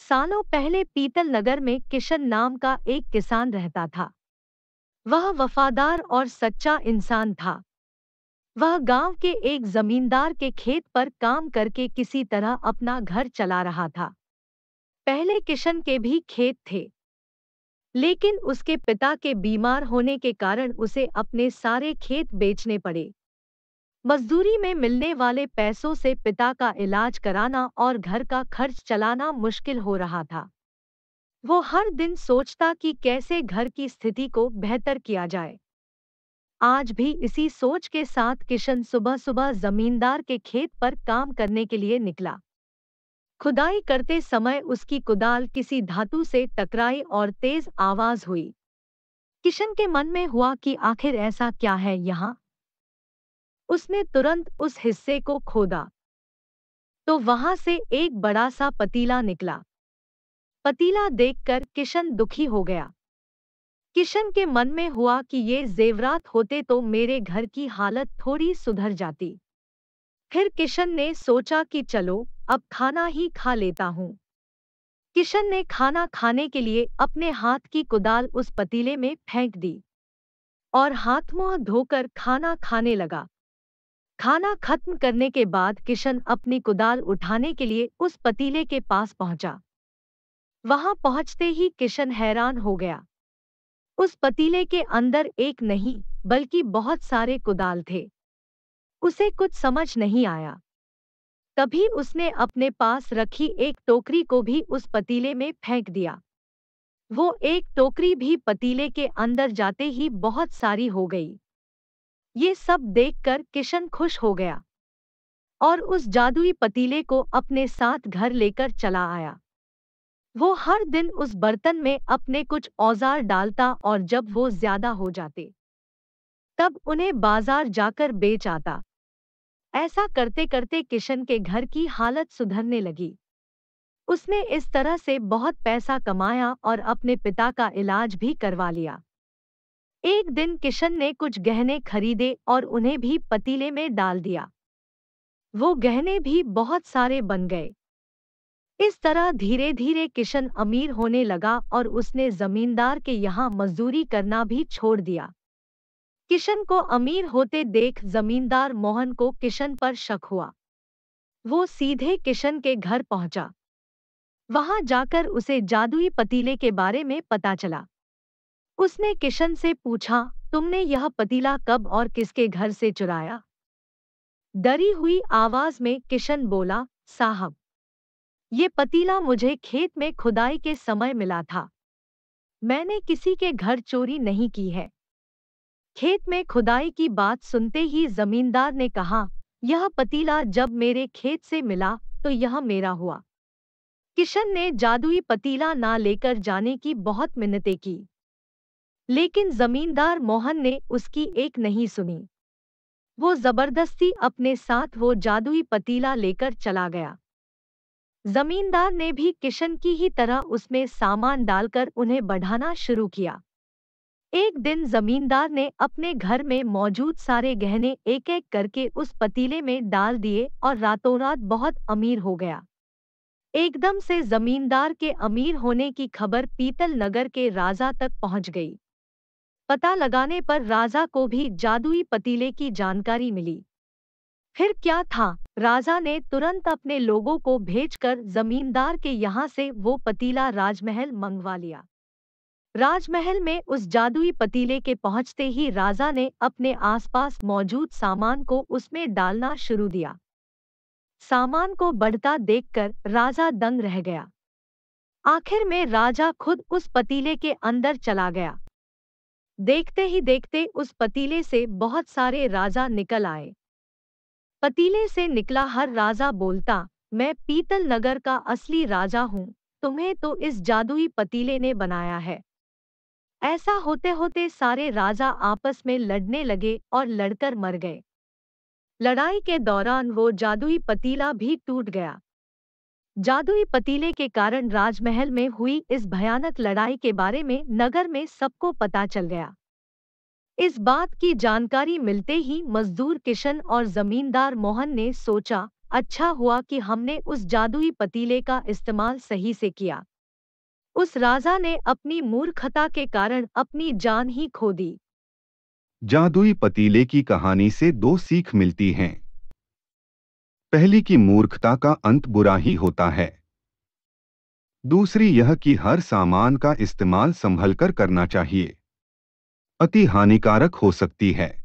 सालों पहले पीतल नगर में किशन नाम का एक किसान रहता था। वह वफादार और सच्चा इंसान था। वह गांव के एक जमींदार के खेत पर काम करके किसी तरह अपना घर चला रहा था। पहले किशन के भी खेत थे, लेकिन उसके पिता के बीमार होने के कारण उसे अपने सारे खेत बेचने पड़े। मजदूरी में मिलने वाले पैसों से पिता का इलाज कराना और घर का खर्च चलाना मुश्किल हो रहा था। वो हर दिन सोचता कि कैसे घर की स्थिति को बेहतर किया जाए। आज भी इसी सोच के साथ किशन सुबह सुबह जमींदार के खेत पर काम करने के लिए निकला। खुदाई करते समय उसकी कुदाल किसी धातु से टकराई और तेज आवाज हुई। किशन के मन में हुआ कि आखिर ऐसा क्या है यहाँ। उसने तुरंत उस हिस्से को खोदा, तो वहां से एक बड़ा सा पतीला निकला। पतीला देखकर किशन दुखी हो गया। किशन के मन में हुआ कि ये जेवरात होते तो मेरे घर की हालत थोड़ी सुधर जाती। फिर किशन ने सोचा कि चलो अब खाना ही खा लेता हूँ। किशन ने खाना खाने के लिए अपने हाथ की कुदाल उस पतीले में फेंक दी और हाथ मुंह धोकर खाना खाने लगा। खाना खत्म करने के बाद किशन अपनी कुदाल उठाने के लिए उस पतीले के पास पहुंचा। वहां पहुंचते ही किशन हैरान हो गया। उस पतीले के अंदर एक नहीं बल्कि बहुत सारे कुदाल थे। उसे कुछ समझ नहीं आया। तभी उसने अपने पास रखी एक टोकरी को भी उस पतीले में फेंक दिया। वो एक टोकरी भी पतीले के अंदर जाते ही बहुत सारी हो गई। ये सब देखकर किशन खुश हो गया और उस जादुई पतीले को अपने साथ घर लेकर चला आया। वो हर दिन उस बर्तन में अपने कुछ औजार डालता और जब वो ज्यादा हो जाते तब उन्हें बाजार जाकर बेच आता। ऐसा करते करते किशन के घर की हालत सुधरने लगी। उसने इस तरह से बहुत पैसा कमाया और अपने पिता का इलाज भी करवा लिया। एक दिन किशन ने कुछ गहने खरीदे और उन्हें भी पतीले में डाल दिया। वो गहने भी बहुत सारे बन गए। इस तरह धीरे धीरे किशन अमीर होने लगा और उसने जमींदार के यहाँ मजदूरी करना भी छोड़ दिया। किशन को अमीर होते देख जमींदार मोहन को किशन पर शक हुआ। वो सीधे किशन के घर पहुंचा। वहां जाकर उसे जादुई पतीले के बारे में पता चला। उसने किशन से पूछा, तुमने यह पतीला कब और किसके घर से चुराया? डरी हुई आवाज में किशन बोला, साहब, ये पतीला मुझे खेत में खुदाई के समय मिला था। मैंने किसी के घर चोरी नहीं की है। खेत में खुदाई की बात सुनते ही जमींदार ने कहा, यह पतीला जब मेरे खेत से मिला तो यह मेरा हुआ। किशन ने जादुई पतीला ना लेकर जाने की बहुत मिन्नतें की, लेकिन जमींदार मोहन ने उसकी एक नहीं सुनी। वो जबरदस्ती अपने साथ वो जादुई पतीला लेकर चला गया। जमींदार ने भी किशन की ही तरह उसमें सामान डालकर उन्हें बढ़ाना शुरू किया। एक दिन जमींदार ने अपने घर में मौजूद सारे गहने एक एक करके उस पतीले में डाल दिए और रातों रात बहुत अमीर हो गया। एकदम से जमींदार के अमीर होने की खबर पीतल नगर के राजा तक पहुंच गई। पता लगाने पर राजा को भी जादुई पतीले की जानकारी मिली। फिर क्या था, राजा ने तुरंत अपने लोगों को भेजकर जमींदार के यहाँ से वो पतीला राजमहल मंगवा लिया। राजमहल में उस जादुई पतीले के पहुंचते ही राजा ने अपने आसपास मौजूद सामान को उसमें डालना शुरू दिया। सामान को बढ़ता देखकर राजा दंग रह गया। आखिर में राजा खुद उस पतीले के अंदर चला गया। देखते ही देखते उस पतीले से बहुत सारे राजा निकल आए। पतीले से निकला हर राजा बोलता, मैं पीतल नगर का असली राजा हूँ, तुम्हें तो इस जादुई पतीले ने बनाया है। ऐसा होते होते सारे राजा आपस में लड़ने लगे और लड़कर मर गए। लड़ाई के दौरान वो जादुई पतीला भी टूट गया। जादुई पतीले के कारण राजमहल में हुई इस भयानक लड़ाई के बारे में नगर में सबको पता चल गया। इस बात की जानकारी मिलते ही मजदूर किशन और जमींदार मोहन ने सोचा अच्छा हुआ कि हमने उस जादुई पतीले का इस्तेमाल सही से किया। उस राजा ने अपनी मूर्खता के कारण अपनी जान ही खो दी। जादुई पतीले की कहानी से दो सीख मिलती हैं। पहली कि मूर्खता का अंत बुरा ही होता है। दूसरी यह कि हर सामान का इस्तेमाल संभलकर करना चाहिए। अति हानिकारक हो सकती है।